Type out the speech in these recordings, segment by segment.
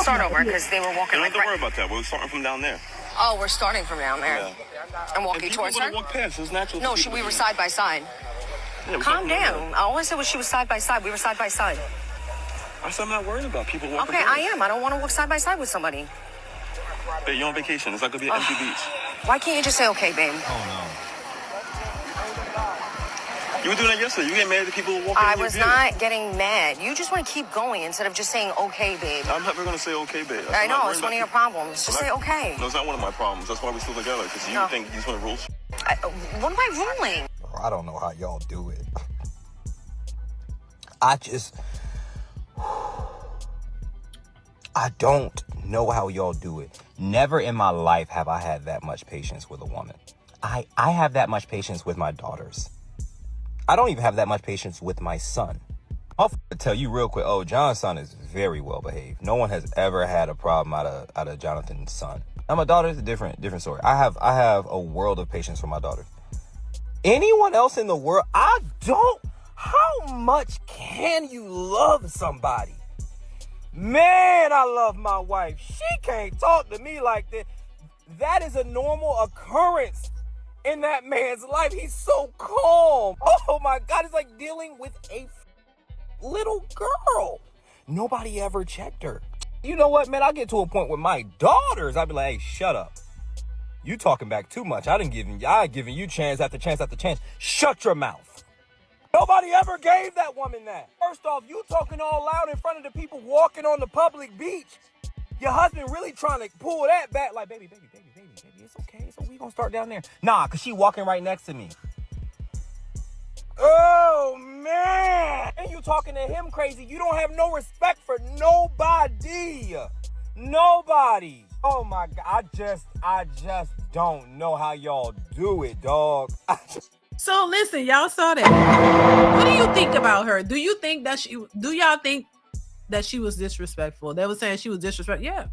start over because they were walking. You don't have to worry about that. We're starting from down there. Oh, we're starting from down there. Yeah. And walking towards her? Walk past. It's natural. No, we were side by side. Yeah, calm down. All I said was she was side by side. We were side by side. I said I'm not worried about people walking. Okay, I am. I don't want to walk side by side with somebody. Babe, you're on vacation. It's not going to be an empty beach. Why can't you just say okay, babe? Oh, no. You were doing that yesterday. You get mad at people walking I was not getting mad. You just want to keep going instead of just saying okay, babe. I'm never going to say okay, babe. I know. It's one of your problems. Just say okay. No, it's not one of my problems. That's why we're still together. Because you think you just want to rule. What am I ruling? I don't know how y'all do it. I don't know how y'all do it. Never in my life have I had that much patience with a woman. I have that much patience with my daughters. I don't even have that much patience with my son. I'll tell you real quick. Oh, John's son is very well behaved. No one has ever had a problem out of Jonathan's son. Now my daughter's a different story. I have a world of patience for my daughter. Anyone else in the world, I don't. How much can you love somebody? Man, I love my wife. She can't talk to me like that. That is a normal occurrence in that man's life. He's so calm. Oh my God, it's like dealing with a little girl. Nobody ever checked her. You know what, man? I get to a point with my daughters. I'd be like, hey, shut up. You talking back too much. I giving you chance after chance after chance. Shut your mouth. Nobody ever gave that woman that. First off, you talking all loud in front of the people walking on the public beach. Your husband really trying to pull that back. Like, baby, it's okay. So we gonna start down there. Nah, because she walking right next to me. Oh, man. And you talking to him crazy. You don't have no respect for nobody. Nobody. Oh, my God. I just don't know how y'all do it, dog. So, listen, y'all saw that. What do you think about her? Do y'all think that she was disrespectful? They were saying she was disrespectful. Yeah.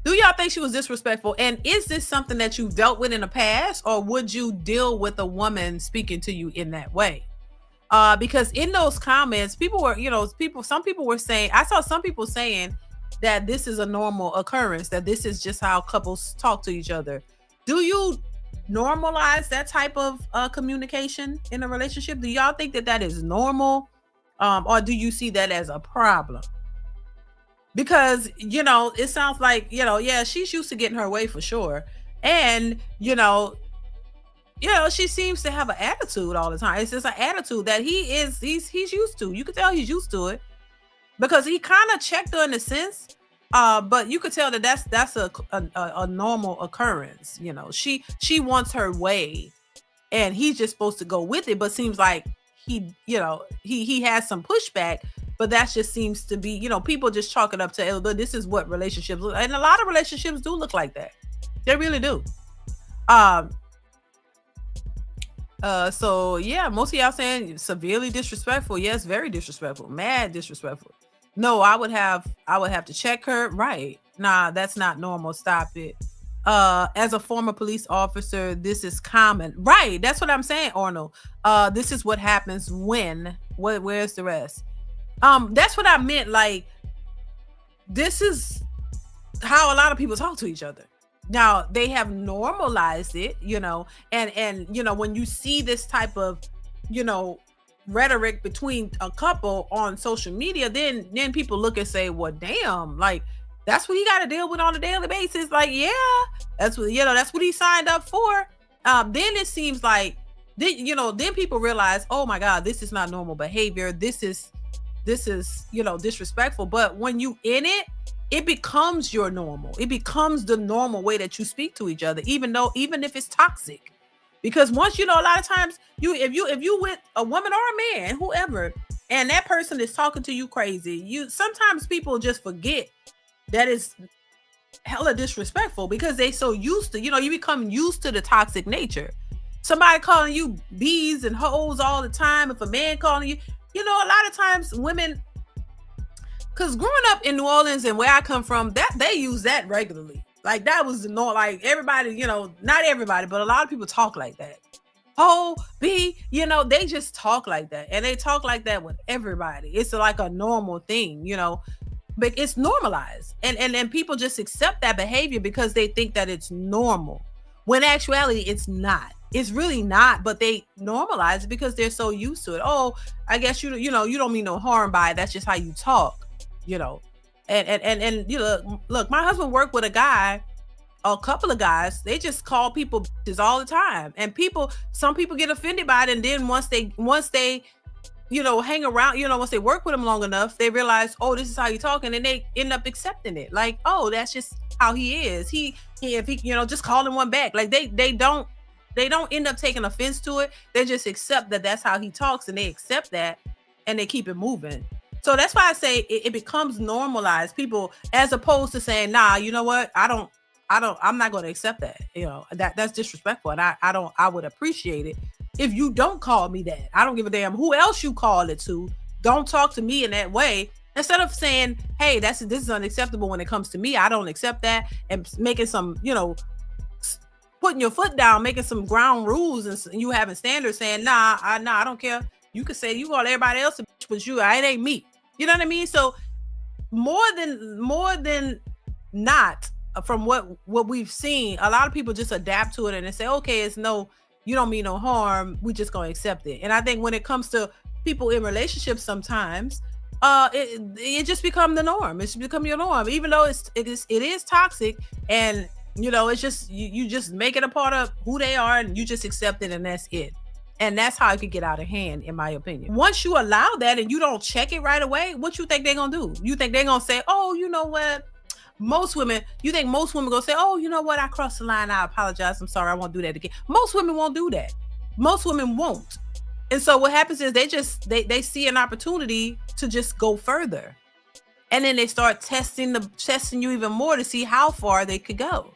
Do y'all think she was disrespectful? And is this something that you've dealt with in the past, or would you deal with a woman speaking to you in that way? Because in those comments, some people were saying, I saw some people saying that this is a normal occurrence, that this is just how couples talk to each other. Do you normalize that type of communication in a relationship? Do y'all think that is normal? Or do you see that as a problem? Because, it sounds like, yeah, she's used to getting her way for sure. And, she seems to have an attitude all the time. It's just an attitude that he's used to. You could tell he's used to it because he kind of checked her in a sense. But you could tell that that's a normal occurrence. She wants her way and he's just supposed to go with it. But seems like he has some pushback. But that just seems to be, people just chalk it up to, but this is what relationships look like. And a lot of relationships do look like that. They really do. So yeah, most of y'all saying severely disrespectful. Yes, very disrespectful, mad disrespectful. No, I would have to check her. Right. Nah, that's not normal. Stop it. As a former police officer, this is common. Right. That's what I'm saying, Arnold. This is what happens when, where's the rest? That's what I meant. Like, this is how a lot of people talk to each other. Now, they have normalized it, and when you see this type of, rhetoric between a couple on social media, then people look and say, well, damn, like, that's what he got to deal with on a daily basis. Like, yeah, that's what he signed up for. Then it seems like, then people realize, oh my God, this is not normal behavior. This is disrespectful. But when you in it, it becomes your normal. It becomes the normal way that you speak to each other, even if it's toxic. Because once, a lot of times if you with a woman or a man, whoever, and that person is talking to you crazy, sometimes people just forget that it's hella disrespectful because they so used to, you become used to the toxic nature. Somebody calling you bees and hoes all the time. If a man calling you, a lot of times women, because growing up in New Orleans and where I come from, that they use that regularly. Like, that was the norm. Like, everybody, not everybody, but a lot of people talk like that. Oh, B, they just talk like that. And they talk like that with everybody. It's like a normal thing, but it's normalized, and people just accept that behavior because they think that it's normal, when in actuality it's not. It's really not, but they normalize it because they're so used to it. Oh, I guess you know you don't mean no harm by it. That's just how you talk, you know. And you know, look, my husband worked with a couple of guys. They just call people bitches all the time, and some people get offended by it, and then once they hang around, once they work with him long enough, they realize, oh, this is how you talk, and then they end up accepting it. Like, oh, that's just how he is. He if he, just calling one back. Like they don't end up taking offense to it. They just accept that that's how he talks, and they accept that, and they keep it moving. So that's why I say it becomes normalized. People, as opposed to saying, nah, you know what? I'm not going to accept that. That's disrespectful. And I would appreciate it if you don't call me that. I don't give a damn who else you call it to. Don't talk to me in that way. Instead of saying, hey, this is unacceptable when it comes to me, I don't accept that, and making some, putting your foot down, making some ground rules, and you having standards, saying, nah, I don't care. You could say you call everybody else a bitch, but it ain't me. You know what I mean? So more than not, from what we've seen, a lot of people just adapt to it and they say, okay, you don't mean no harm. We just gonna accept it. And I think when it comes to people in relationships, sometimes it just become the norm. It's become your norm, even though it is toxic, and it's just you just make it a part of who they are, and you just accept it, and that's it. And that's how it could get out of hand, in my opinion. Once you allow that and you don't check it right away, what you think they're gonna do? You think they're gonna say, oh, you know what? You think most women gonna say, oh, you know what? I crossed the line. I apologize. I'm sorry. I won't do that again. Most women won't do that. Most women won't. And so what happens is they see an opportunity to just go further. And then they start testing you even more to see how far they could go.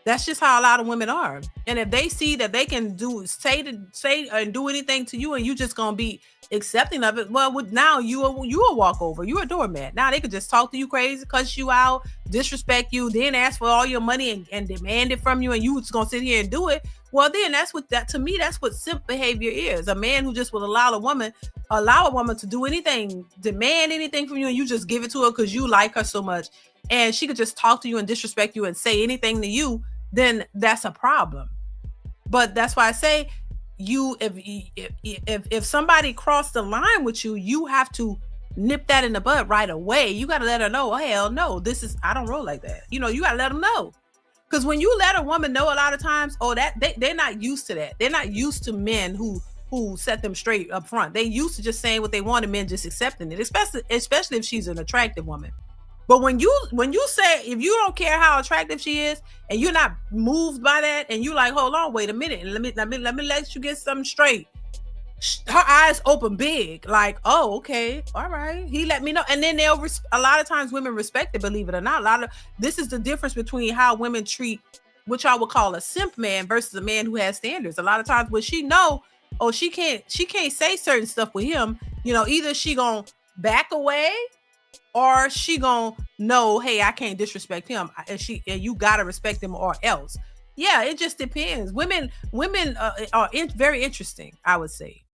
That's just how a lot of women are. And if they see that they can say and do anything to you, and you just gonna be accepting of it, well, now you a walkover. You a doormat. Now they could just talk to you crazy, cuss you out, disrespect you, then ask for all your money and demand it from you, and you just gonna sit here and do it. Well, then that's what simp behavior is. A man who just will allow a woman to do anything, demand anything from you, and you just give it to her because you like her so much, and she could just talk to you and disrespect you and say anything to you. Then that's a problem. But that's why I say, if somebody crossed the line with you, you have to nip that in the bud right away. You got to let her know, oh, hell no, I don't roll like that. You got to let them know. Because when you let a woman know, a lot of times, that they're not used to that. They're not used to men who set them straight up front. They used to just saying what they want and men just accepting it, especially if she's an attractive woman. But when you say, if you don't care how attractive she is and you're not moved by that, and you like, hold on, wait a minute, and let me let you get something straight. Her eyes open big, like, oh, okay, all right, he let me know. And then a lot of times women respect it, believe it or not. This is the difference between how women treat, which I would call a simp man, versus a man who has standards. A lot of times when she know, oh, she can't say certain stuff with him, either she gonna back away, or she gonna know, hey, I can't disrespect him, and you gotta respect him, or else. Yeah, it just depends. Women are very interesting, I would say.